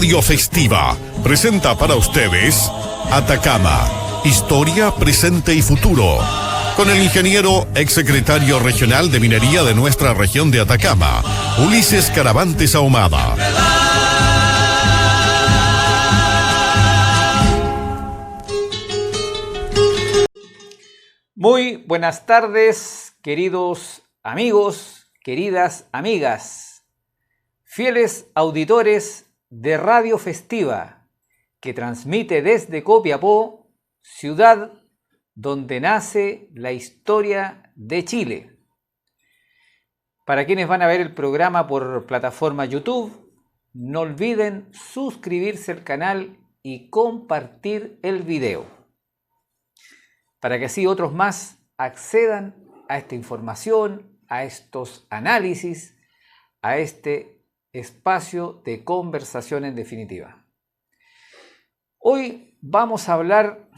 Radio Festiva presenta para ustedes Atacama, historia, presente y futuro, con el ingeniero exsecretario regional de minería de nuestra región de Atacama, Ulises Caravantes Ahumada. Muy buenas tardes, queridos amigos, queridas amigas, fieles auditores de Radio Festiva, que transmite desde Copiapó, ciudad donde nace la historia de Chile. Para quienes van a ver el programa por plataforma YouTube, no olviden suscribirse al canal y compartir el video, para que así otros más accedan a esta información, a estos análisis, a este espacio de conversación en definitiva. Hoy vamos a hablar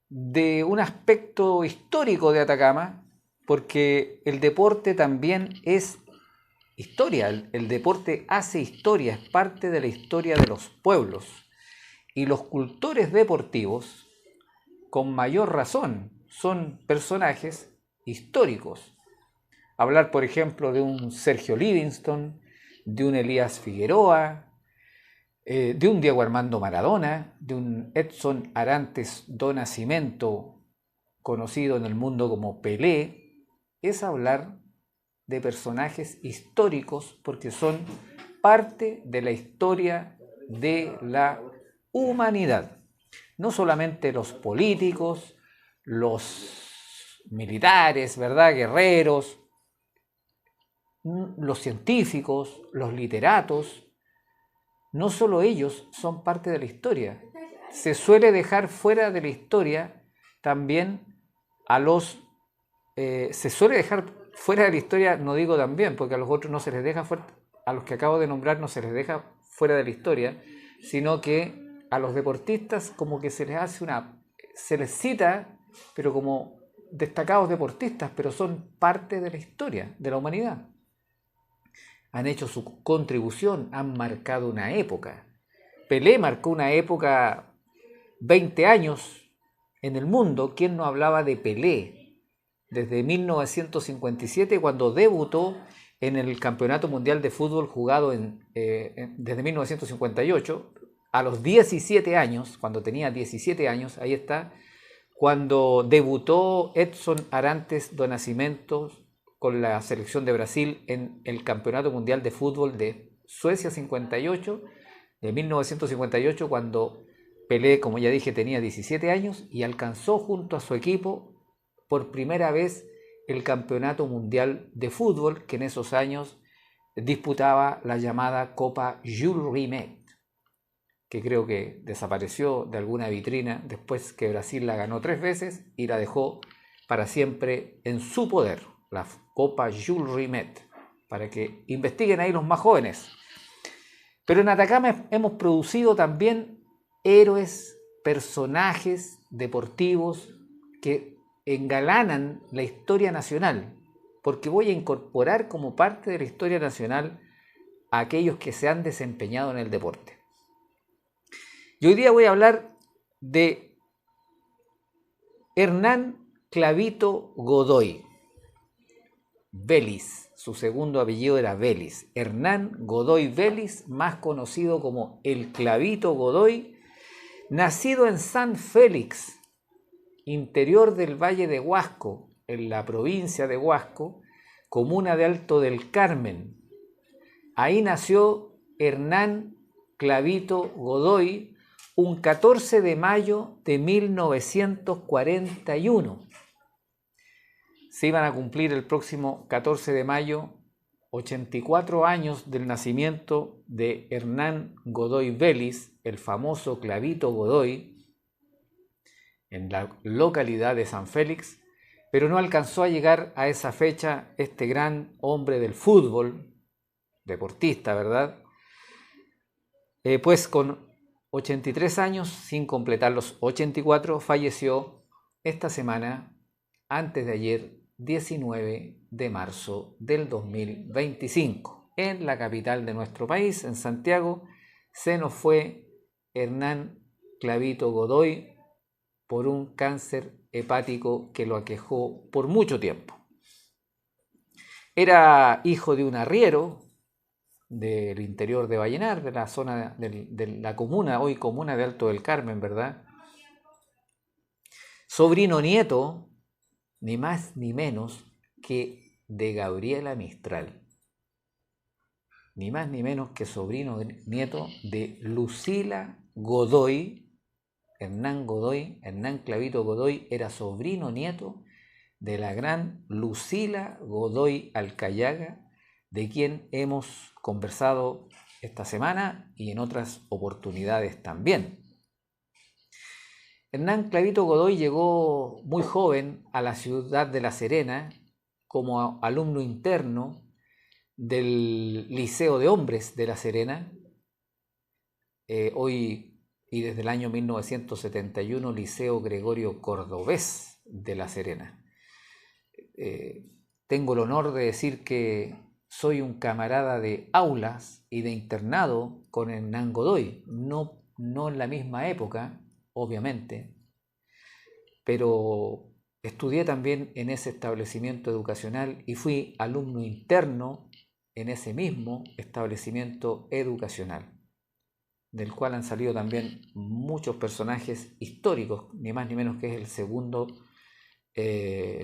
de un aspecto histórico de Atacama, porque el deporte también es historia. El deporte hace historia, es parte de la historia de los pueblos. Y los cultores deportivos, con mayor razón, son personajes históricos. Hablar, por ejemplo, de un Sergio Livingstone, de un Elías Figueroa, de un Diego Armando Maradona, de un Edson Arantes do Nascimento, conocido en el mundo como Pelé, es hablar de personajes históricos porque son parte de la historia de la humanidad. No solamente los políticos, los militares, ¿verdad?, guerreros, los científicos, los literatos, no solo ellos son parte de la historia. Se suele dejar fuera de la historia también a los... se suele dejar fuera de la historia, no digo también, porque a los otros no se les deja fuera, a los que acabo de nombrar no se les deja fuera de la historia, sino que a los deportistas como que se les hace se les cita, pero como destacados deportistas, pero son parte de la historia, de la humanidad. Han hecho su contribución, han marcado una época. Pelé marcó una época, 20 años en el mundo. ¿Quién no hablaba de Pelé? Desde 1957, cuando debutó en el Campeonato Mundial de Fútbol jugado desde 1958, a los 17 años, cuando tenía 17 años, ahí está, cuando debutó Edson Arantes do Nascimento con la selección de Brasil en el Campeonato Mundial de Fútbol de Suecia 58, de 1958, cuando Pelé, como ya dije, tenía 17 años y alcanzó junto a su equipo por primera vez el Campeonato Mundial de Fútbol, que en esos años disputaba la llamada Copa Jules Rimet, que creo que desapareció de alguna vitrina después que Brasil la ganó 3 veces y la dejó para siempre en su poder, la Copa Jules Rimet, para que investiguen ahí los más jóvenes. Pero en Atacama hemos producido también héroes, personajes deportivos que engalanan la historia nacional, porque voy a incorporar como parte de la historia nacional a aquellos que se han desempeñado en el deporte. Y hoy día voy a hablar de Hernán Clavito Godoy Vélez. Su segundo apellido era Vélez. Hernán Godoy Vélez, más conocido como el Clavito Godoy, nacido en San Félix, interior del Valle de Huasco, en la provincia de Huasco, comuna de Alto del Carmen. Ahí nació Hernán Clavito Godoy, un 14 de mayo de 1941. Se iban a cumplir el próximo 14 de mayo 84 años del nacimiento de Hernán Godoy Vélez, el famoso Clavito Godoy, en la localidad de San Félix, pero no alcanzó a llegar a esa fecha este gran hombre del fútbol, deportista, ¿verdad? Pues con 83 años, sin completar los 84, falleció esta semana, antes de ayer, 19 de marzo del 2025, en la capital de nuestro país, en Santiago, se nos fue Hernán Clavito Godoy por un cáncer hepático que lo aquejó por mucho tiempo. Era hijo de un arriero del interior de Vallenar, de la zona de la comuna, hoy comuna de Alto del Carmen, ¿verdad? Sobrino nieto, ni más ni menos que de Gabriela Mistral. Ni más ni menos que sobrino nieto de Lucila Godoy. Hernán Clavito Godoy era sobrino nieto de la gran Lucila Godoy Alcayaga, de quien hemos conversado esta semana y en otras oportunidades también. Hernán Clavito Godoy llegó muy joven a la ciudad de La Serena como alumno interno del Liceo de Hombres de La Serena, hoy y desde el año 1971 Liceo Gregorio Cordobés de La Serena. Tengo el honor de decir que soy un camarada de aulas y de internado con Hernán Godoy, no en la misma época, obviamente, pero estudié también en ese establecimiento educacional y fui alumno interno en ese mismo establecimiento educacional, del cual han salido también muchos personajes históricos, ni más ni menos que es el segundo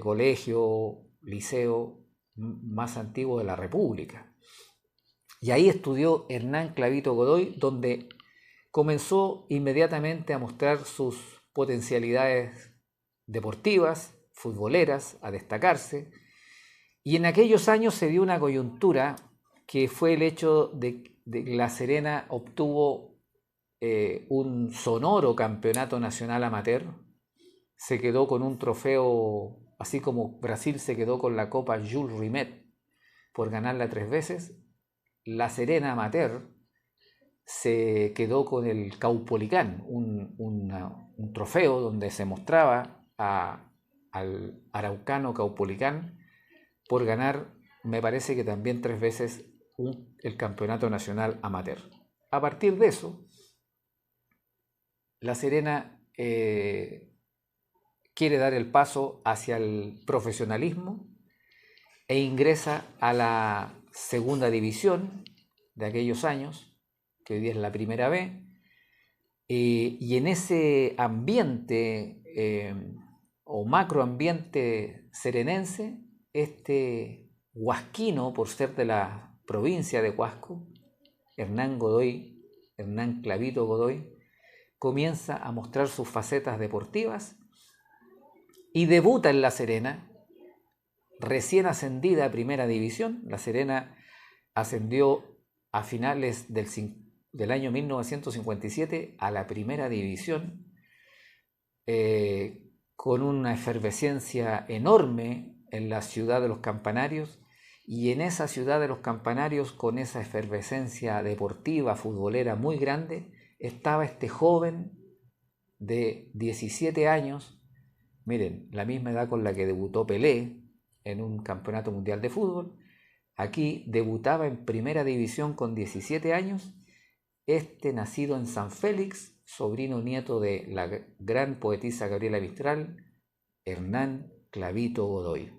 colegio, liceo más antiguo de la República. Y ahí estudió Hernán Clavito Godoy, donde comenzó inmediatamente a mostrar sus potencialidades deportivas, futboleras, a destacarse. Y en aquellos años se dio una coyuntura que fue el hecho de que La Serena obtuvo un sonoro campeonato nacional amateur, se quedó con un trofeo, así como Brasil se quedó con la Copa Jules Rimet por ganarla 3 veces. La Serena amateur se quedó con el Caupolicán, un trofeo donde se mostraba al araucano Caupolicán por ganar, me parece que también 3 veces el campeonato nacional amateur. A partir de eso, La Serena quiere dar el paso hacia el profesionalismo e ingresa a la segunda división de aquellos años, que hoy día es la primera B, y en ese ambiente o macroambiente serenense, este huasquino, por ser de la provincia de Huasco, Hernán Clavito Godoy, comienza a mostrar sus facetas deportivas y debuta en La Serena, recién ascendida a Primera División. La Serena ascendió a finales del año 1957 a la Primera División, con una efervescencia enorme en la ciudad de los Campanarios, y en esa ciudad de los Campanarios, con esa efervescencia deportiva, futbolera muy grande, estaba este joven de 17 años, miren, la misma edad con la que debutó Pelé en un campeonato mundial de fútbol. Aquí debutaba en Primera División con 17 años, este nacido en San Félix, sobrino nieto de la gran poetisa Gabriela Mistral, Hernán Clavito Godoy.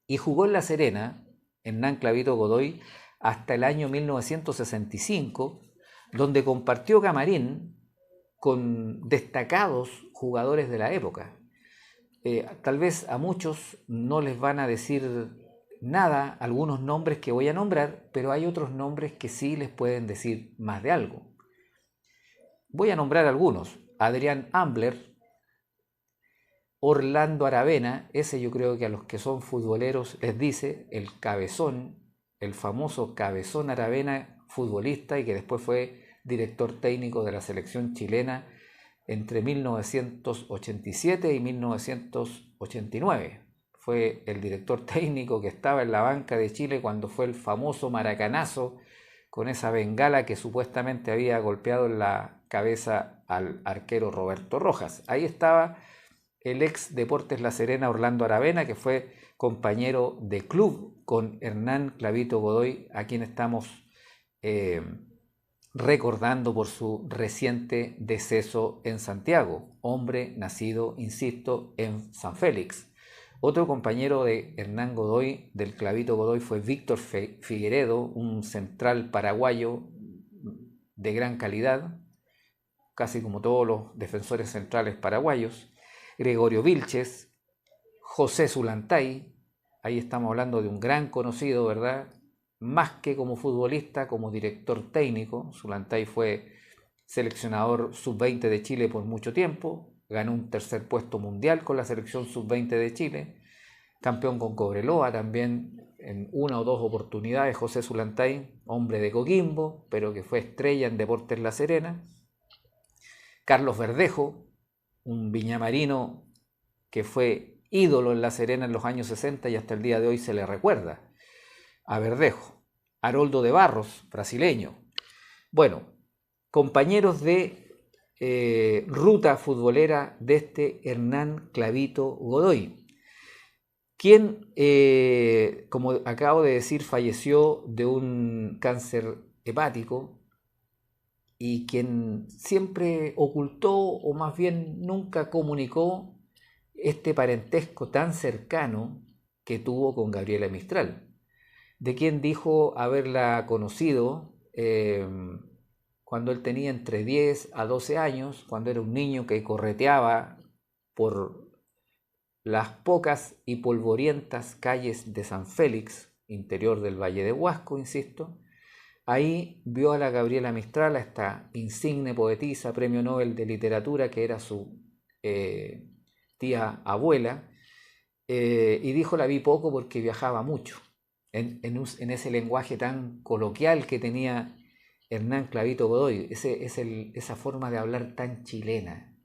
Y jugó en La Serena, Hernán Clavito Godoy, hasta el año 1965, donde compartió camarín con destacados jugadores de la época. Tal vez a muchos no les van a decir nada algunos nombres que voy a nombrar, pero hay otros nombres que sí les pueden decir más de algo. Voy a nombrar algunos: Adrián Ambler, Orlando Aravena, ese yo creo que a los que son futboleros les dice el cabezón, el famoso Cabezón Aravena, futbolista y que después fue director técnico de la selección chilena entre 1987 y 1989. Fue el director técnico que estaba en la banca de Chile cuando fue el famoso maracanazo con esa bengala que supuestamente había golpeado en la cabeza al arquero Roberto Rojas. Ahí estaba el ex Deportes La Serena Orlando Aravena, que fue compañero de club con Hernán Clavito Godoy, a quien estamos recordando por su reciente deceso en Santiago, hombre nacido, insisto, en San Félix. Otro compañero de Hernán Godoy, del Clavito Godoy, fue Víctor Figueredo, un central paraguayo de gran calidad, casi como todos los defensores centrales paraguayos. Gregorio Vilches, José Zulantay, ahí estamos hablando de un gran conocido, ¿verdad? Más que como futbolista, como director técnico. Zulantay fue seleccionador sub-20 de Chile por mucho tiempo, ganó un tercer puesto mundial con la selección sub-20 de Chile, campeón con Cobreloa también en una o dos oportunidades. José Zulantay, hombre de Coquimbo, pero que fue estrella en Deportes La Serena. Carlos Verdejo, un viñamarino que fue ídolo en La Serena en los años 60 y hasta el día de hoy se le recuerda a Verdejo. Haroldo de Barros, brasileño. Bueno, compañeros de ruta futbolera de este Hernán Clavito Godoy, quien, como acabo de decir, falleció de un cáncer hepático y quien siempre ocultó, o más bien nunca comunicó, este parentesco tan cercano que tuvo con Gabriela Mistral, de quien dijo haberla conocido cuando él tenía entre 10 a 12 años, cuando era un niño que correteaba por las pocas y polvorientas calles de San Félix, interior del Valle de Huasco, insisto. Ahí vio a la Gabriela Mistral, a esta insigne poetisa, premio Nobel de Literatura, que era su tía abuela, y dijo: la vi poco porque viajaba mucho, en ese lenguaje tan coloquial que tenía Hernán Clavito Godoy, esa forma de hablar tan chilena,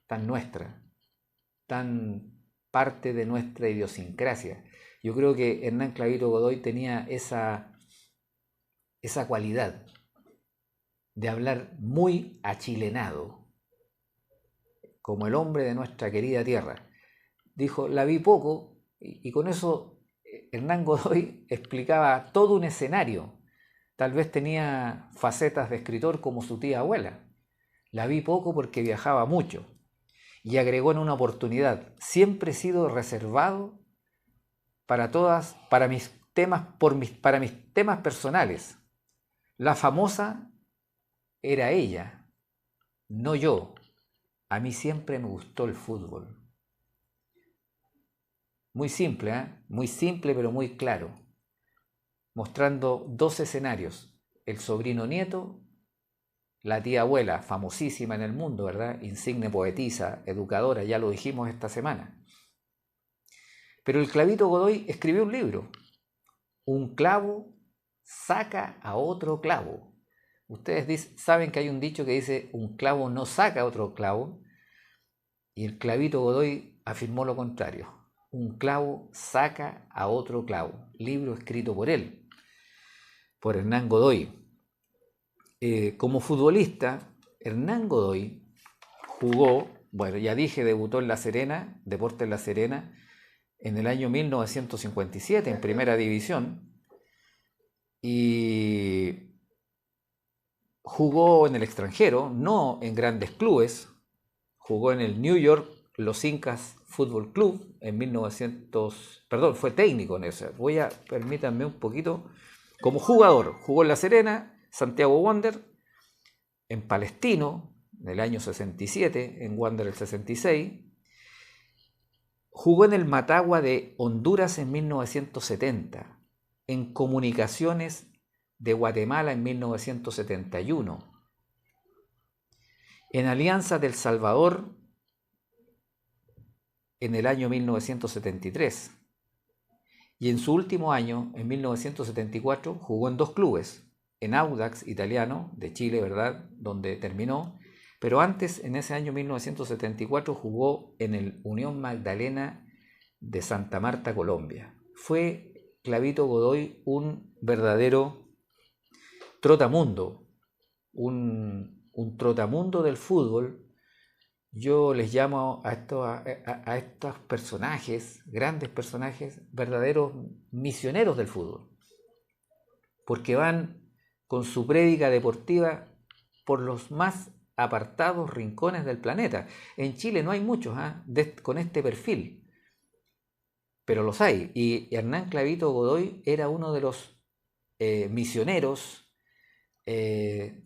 tan nuestra, tan parte de nuestra idiosincrasia. Yo creo que Hernán Clavito Godoy tenía esa cualidad de hablar muy achilenado, como el hombre de nuestra querida tierra. Dijo: la vi poco, y con eso Hernán Godoy explicaba todo un escenario. Tal vez tenía facetas de escritor como su tía abuela. La vi poco porque viajaba mucho. Y agregó en una oportunidad: siempre he sido reservado para mis temas personales. La famosa era ella, no yo. A mí siempre me gustó el fútbol. Muy simple, muy simple, pero muy claro, mostrando dos escenarios: el sobrino nieto, la tía abuela, famosísima en el mundo, ¿verdad? Insigne poetisa, educadora, ya lo dijimos esta semana. Pero el Clavito Godoy escribió un libro: un clavo saca a otro clavo. Ustedes saben que hay un dicho que dice: un clavo no saca a otro clavo, y el Clavito Godoy afirmó lo contrario: un clavo saca a otro clavo. Libro escrito por él, por Hernán Godoy. Como futbolista, Hernán Godoy jugó, bueno, ya dije, debutó en La Serena, Deportes La Serena, en el año 1957 en Primera División, y jugó en el extranjero, no en grandes clubes. Jugó en el New York Los Incas Fútbol Club en 1900, perdón, fue técnico en eso. Permítanme un poquito. Como jugador, jugó en La Serena, Santiago Wander, en Palestino en el año 67, en Wander el 66. Jugó en el Matagua de Honduras en 1970, en Comunicaciones de Guatemala en 1971, en Alianza del Salvador en el año 1973, y en su último año, en 1974, jugó en dos clubes: en Audax Italiano de Chile, ¿verdad?, donde terminó, pero antes, en ese año 1974, jugó en el Unión Magdalena de Santa Marta, Colombia. Fue Clavito Godoy un verdadero trotamundo, un trotamundo del fútbol. Yo les llamo a estos personajes, grandes personajes, verdaderos misioneros del fútbol, porque van con su prédica deportiva por los más apartados rincones del planeta. En Chile no hay muchos con este perfil, pero los hay. Y Hernán Clavito Godoy era uno de los misioneros,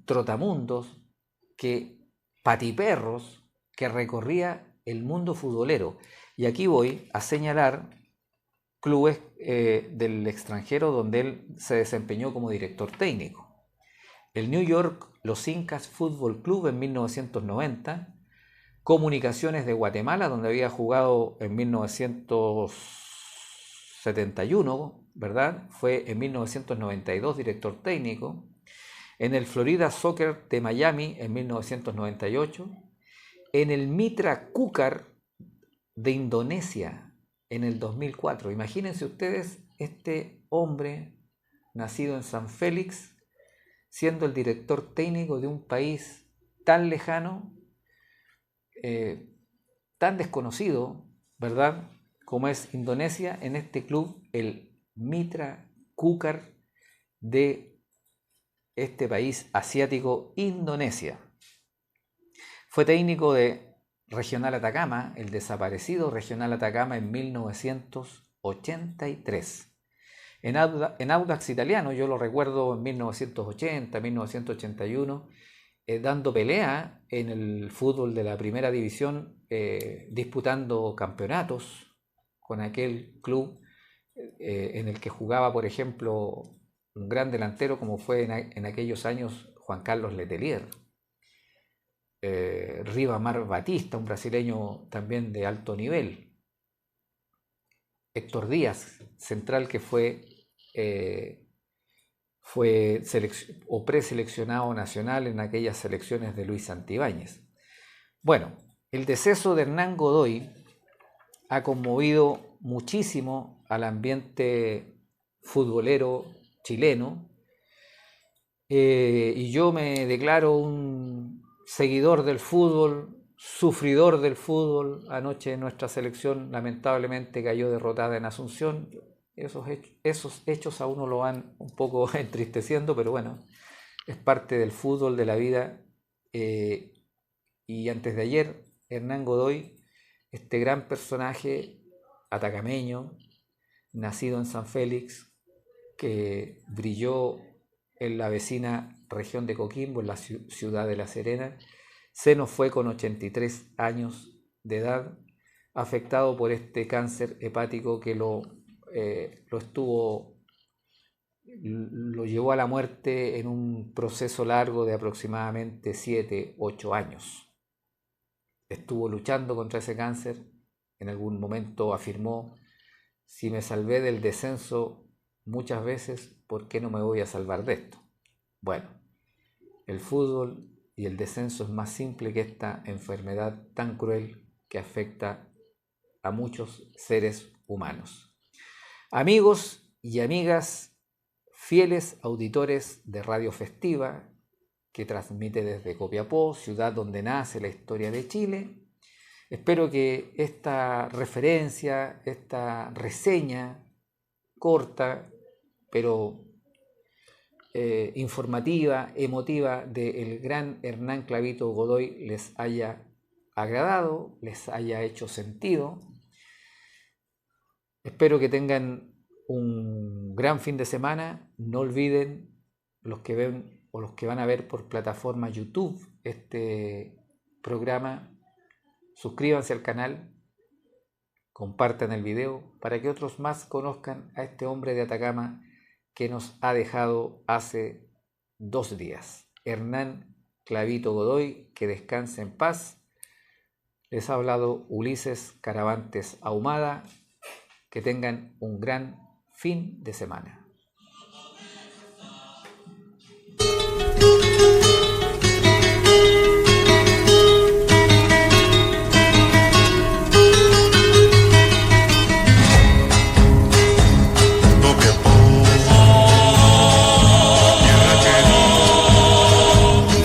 trotamundos, patiperros, que recorría el mundo futbolero. Y aquí voy a señalar clubes del extranjero donde él se desempeñó como director técnico. El New York Los Incas Fútbol Club en 1990, Comunicaciones de Guatemala, donde había jugado en 1971, ¿verdad? Fue en 1992 director técnico. En el Florida Soccer de Miami en 1998. En el Mitra Kukar de Indonesia en el 2004. Imagínense ustedes este hombre nacido en San Félix, siendo el director técnico de un país tan lejano, tan desconocido, ¿verdad?, como es Indonesia, en este club, el Mitra Kukar de este país asiático, Indonesia. Fue técnico de Regional Atacama, el desaparecido Regional Atacama, en 1983. En Audax Italiano, yo lo recuerdo en 1980, 1981, dando pelea en el fútbol de la primera división, disputando campeonatos con aquel club en el que jugaba, por ejemplo, un gran delantero como fue en aquellos años Juan Carlos Letelier. Ribamar Batista, un brasileño también de alto nivel. Héctor Díaz, central, que fue preseleccionado nacional en aquellas selecciones de Luis Santibáñez. Bueno, el deceso de Hernán Godoy ha conmovido muchísimo al ambiente futbolero chileno, y yo me declaro un seguidor del fútbol, sufridor del fútbol. Anoche nuestra selección lamentablemente cayó derrotada en Asunción. Esos hechos a uno lo van un poco entristeciendo, pero bueno, es parte del fútbol, de la vida. Y antes de ayer, Hernán Godoy, este gran personaje atacameño, nacido en San Félix, que brilló en la vecina región de Coquimbo, en la ciudad de La Serena, se nos fue con 83 años de edad, afectado por este cáncer hepático que lo llevó a la muerte en un proceso largo de aproximadamente 7-8 años. Estuvo luchando contra ese cáncer. En algún momento afirmó: si me salvé del descenso muchas veces, ¿por qué no me voy a salvar de esto? Bueno, el fútbol y el descenso es más simple que esta enfermedad tan cruel que afecta a muchos seres humanos. Amigos y amigas, fieles auditores de Radio Festiva, que transmite desde Copiapó, ciudad donde nace la historia de Chile, espero que esta referencia, esta reseña corta, pero informativa, emotiva, del gran Hernán Clavito Godoy les haya agradado, les haya hecho sentido. Espero que tengan un gran fin de semana. No olviden, los que ven o los que van a ver por plataforma YouTube este programa, suscríbanse al canal, compartan el video para que otros más conozcan a este hombre de Atacama que nos ha dejado hace 2 días. Hernán Clavito Godoy, que descanse en paz. Les ha hablado Ulises Caravantes Ahumada. Que tengan un gran fin de semana.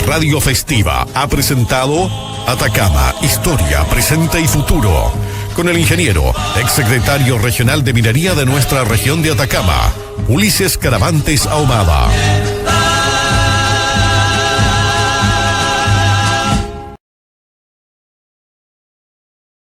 Radio Festiva ha presentado Atacama, Historia, Presente y Futuro, con el ingeniero, exsecretario regional de Minería de nuestra región de Atacama, Ulises Caravantes Ahumada.